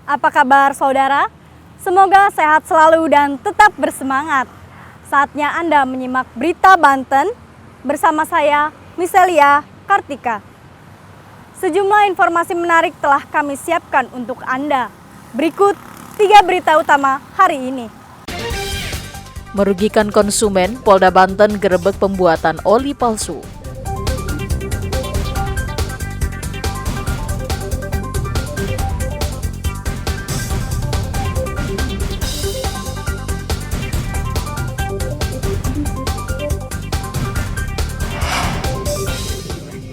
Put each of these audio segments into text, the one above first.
Apa kabar saudara? Semoga sehat selalu dan tetap bersemangat. Saatnya Anda menyimak berita Banten bersama saya, Miselia Kartika. Sejumlah informasi menarik telah kami siapkan untuk Anda. Berikut 3 berita utama hari ini. Merugikan konsumen, Polda Banten gerebek pembuatan oli palsu.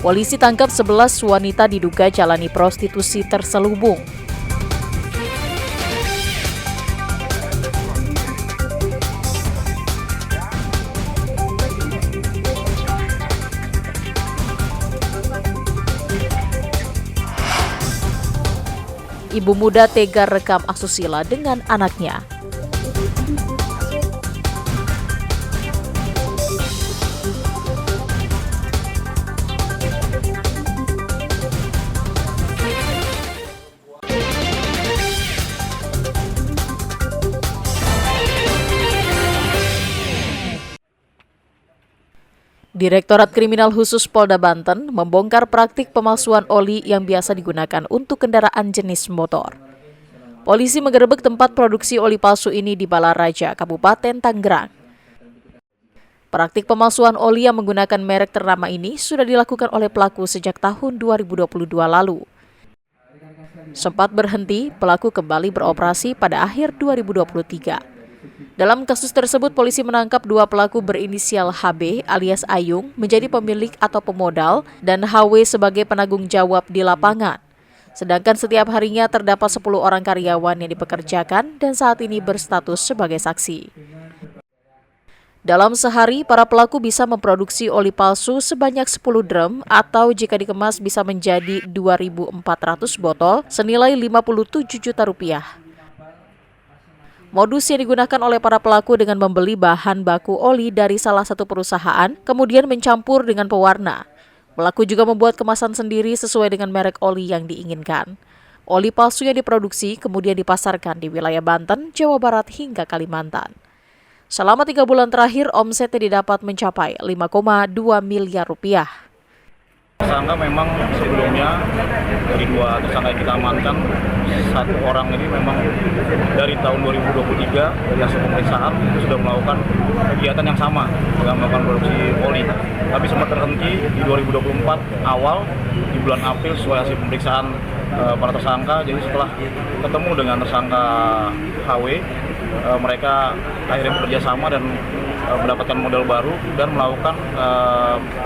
Polisi tangkap 11 wanita diduga jalani prostitusi terselubung. Ibu muda tega rekam asusila dengan anaknya. Direktorat Kriminal Khusus Polda Banten membongkar praktik pemalsuan oli yang biasa digunakan untuk kendaraan jenis motor. Polisi menggerebek tempat produksi oli palsu ini di Balaraja, Kabupaten Tangerang. Praktik pemalsuan oli yang menggunakan merek ternama ini sudah dilakukan oleh pelaku sejak tahun 2022 lalu. Sempat berhenti, pelaku kembali beroperasi pada akhir 2023. Dalam kasus tersebut, polisi menangkap 2 pelaku berinisial HB alias Ayung menjadi pemilik atau pemodal dan HW sebagai penanggung jawab di lapangan. Sedangkan setiap harinya terdapat 10 orang karyawan yang dipekerjakan dan saat ini berstatus sebagai saksi. Dalam sehari, para pelaku bisa memproduksi oli palsu sebanyak 10 drum atau jika dikemas bisa menjadi 2.400 botol senilai Rp57 juta. Modus yang digunakan oleh para pelaku dengan membeli bahan baku oli dari salah satu perusahaan, kemudian mencampur dengan pewarna. Pelaku juga membuat kemasan sendiri sesuai dengan merek oli yang diinginkan. Oli palsu yang diproduksi kemudian dipasarkan di wilayah Banten, Jawa Barat hingga Kalimantan. Selama 3 bulan terakhir, omsetnya didapat mencapai Rp5,2 miliar. Tersangka memang sebelumnya dari 2 tersangka yang kita amankan, 1 orang ini memang dari tahun 2023 dari hasil pemeriksaan itu sudah melakukan kegiatan yang sama dengan melakukan produksi oli. Tapi sempat terhenti di 2024 awal di bulan April sesuai hasil pemeriksaan para tersangka. Jadi setelah ketemu dengan tersangka HW, mereka akhirnya bekerja sama dan mendapatkan modal baru dan melakukan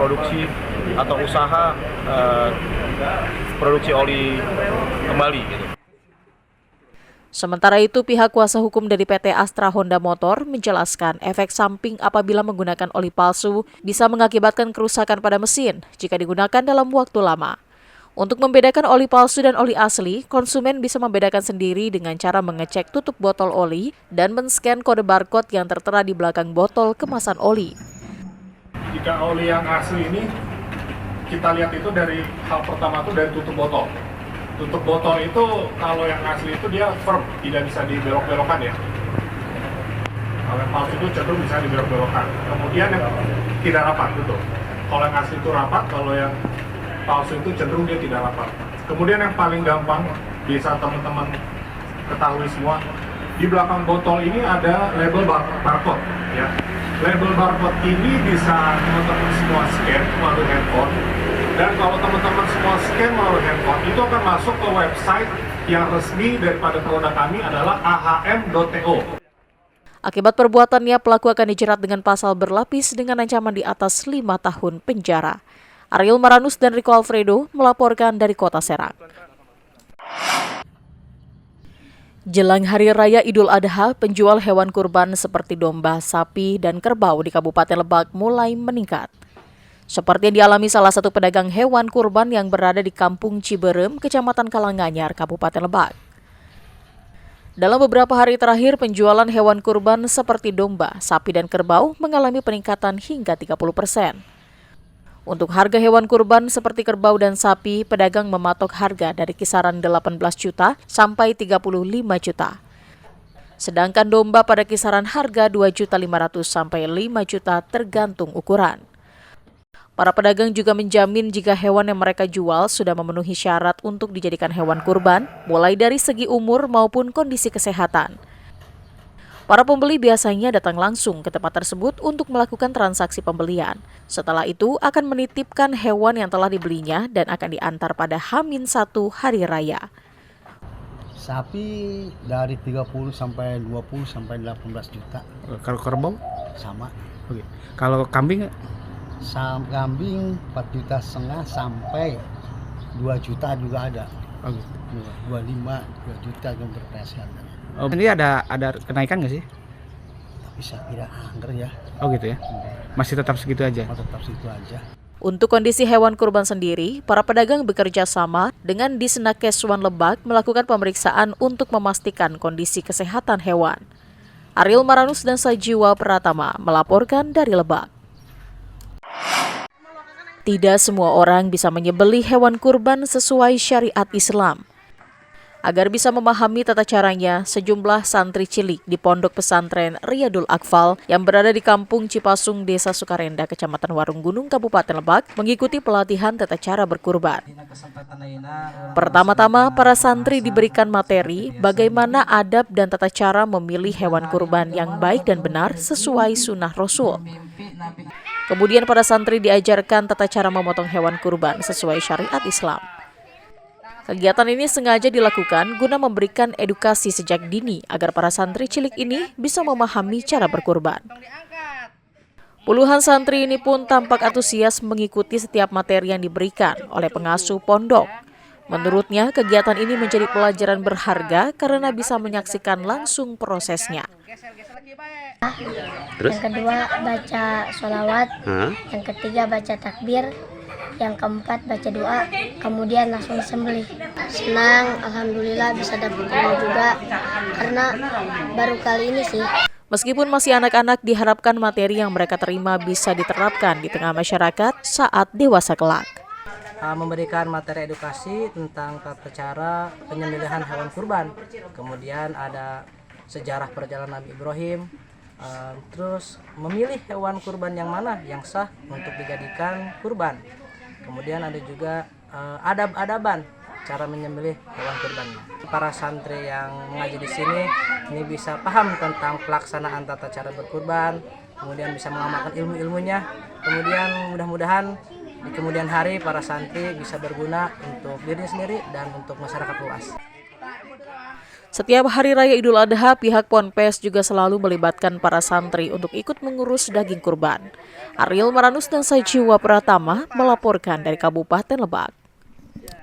produksi atau usaha produksi oli kembali. Sementara itu, pihak kuasa hukum dari PT Astra Honda Motor menjelaskan efek samping apabila menggunakan oli palsu bisa mengakibatkan kerusakan pada mesin jika digunakan dalam waktu lama. Untuk membedakan oli palsu dan oli asli, konsumen bisa membedakan sendiri dengan cara mengecek tutup botol oli dan men-scan kode barcode yang tertera di belakang botol kemasan oli. Jika oli yang asli ini, kita lihat itu dari hal pertama itu dari tutup botol. Tutup botol itu kalau yang asli itu dia firm, tidak bisa dibelok-belokkan ya. Kalau yang palsu itu cenderung bisa dibelok-belokkan. Kemudian yang tidak rapat, betul. Kalau yang asli itu rapat, kalau yang palsu itu cenderung dia tidak rapat. Kemudian yang paling gampang, bisa teman-teman ketahui semua, di belakang botol ini ada label barcode. Ya. Label barcode ini bisa teman-teman semua scan melalui handphone. Dan kalau teman-teman semua scan melalui handphone, itu akan masuk ke website yang resmi daripada produk kami adalah ahm.to. Akibat perbuatannya, pelaku akan dijerat dengan pasal berlapis dengan ancaman di atas 5 tahun penjara. Ariel Maranus dan Rico Alfredo melaporkan dari Kota Serang. Jelang Hari Raya Idul Adha, penjual hewan kurban seperti domba, sapi, dan kerbau di Kabupaten Lebak mulai meningkat. Seperti yang dialami salah satu pedagang hewan kurban yang berada di Kampung Ciberem, Kecamatan Kalanganyar, Kabupaten Lebak. Dalam beberapa hari terakhir, penjualan hewan kurban seperti domba, sapi, dan kerbau mengalami peningkatan hingga 30%. Untuk harga hewan kurban seperti kerbau dan sapi, pedagang mematok harga dari kisaran 18 juta sampai 35 juta. Sedangkan domba pada kisaran harga 2.500.000 sampai 5 juta tergantung ukuran. Para pedagang juga menjamin jika hewan yang mereka jual sudah memenuhi syarat untuk dijadikan hewan kurban, mulai dari segi umur maupun kondisi kesehatan. Para pembeli biasanya datang langsung ke tempat tersebut untuk melakukan transaksi pembelian. Setelah itu akan menitipkan hewan yang telah dibelinya dan akan diantar pada H-1 hari raya. Sapi dari 30 sampai 20 sampai 18 juta. Kalau kerbau? Sama. Oke. Kalau kambing? Kambing 4,5 juta sampai 2 juta juga ada. Oh gitu. 25, 2 juta yang bervariasi harganya. Oh, ini ada kenaikan nggak sih? Tapi saya kira angker ya. Oh gitu ya. Masih tetap segitu aja. Tetap situ aja. Untuk kondisi hewan kurban sendiri, para pedagang bekerja sama dengan Disnakes Lebak melakukan pemeriksaan untuk memastikan kondisi kesehatan hewan. Ariel Maranus dan Sajiwa Pratama melaporkan dari Lebak. Tidak semua orang bisa menyembelih hewan kurban sesuai syariat Islam. Agar bisa memahami tata caranya, sejumlah santri cilik di Pondok Pesantren Riyadul Akfal yang berada di Kampung Cipasung, Desa Sukarenda, Kecamatan Warunggunung, Kabupaten Lebak, mengikuti pelatihan tata cara berkurban. Pertama-tama, para santri diberikan materi bagaimana adab dan tata cara memilih hewan kurban yang baik dan benar sesuai sunnah Rasul. Kemudian para santri diajarkan tata cara memotong hewan kurban sesuai syariat Islam. Kegiatan ini sengaja dilakukan guna memberikan edukasi sejak dini agar para santri cilik ini bisa memahami cara berkurban. Puluhan santri ini pun tampak antusias mengikuti setiap materi yang diberikan oleh pengasuh pondok. Menurutnya, kegiatan ini menjadi pelajaran berharga karena bisa menyaksikan langsung prosesnya. Yang kedua baca sholawat, yang ketiga baca takbir, yang keempat baca doa, kemudian langsung disembelih. Senang, alhamdulillah bisa dapat ilmu juga karena baru kali ini sih. Meskipun masih anak-anak, diharapkan materi yang mereka terima bisa diterapkan di tengah masyarakat saat dewasa kelak. Memberikan materi edukasi tentang tata cara penyembelihan hewan kurban. Kemudian ada sejarah perjalanan Nabi Ibrahim. Terus memilih hewan kurban yang mana yang sah untuk dijadikan kurban. Kemudian ada juga adab-adaban cara menyembelih hewan kurban. Para santri yang mengaji di sini ini bisa paham tentang pelaksanaan tata cara berkurban, kemudian bisa mengamalkan ilmu-ilmunya. Kemudian mudah-mudahan di kemudian hari para santri bisa berguna untuk diri sendiri dan untuk masyarakat luas. Setiap hari raya Idul Adha, pihak Ponpes juga selalu melibatkan para santri untuk ikut mengurus daging kurban. Ariel Maranus dan Sajiwa Pratama melaporkan dari Kabupaten Lebak.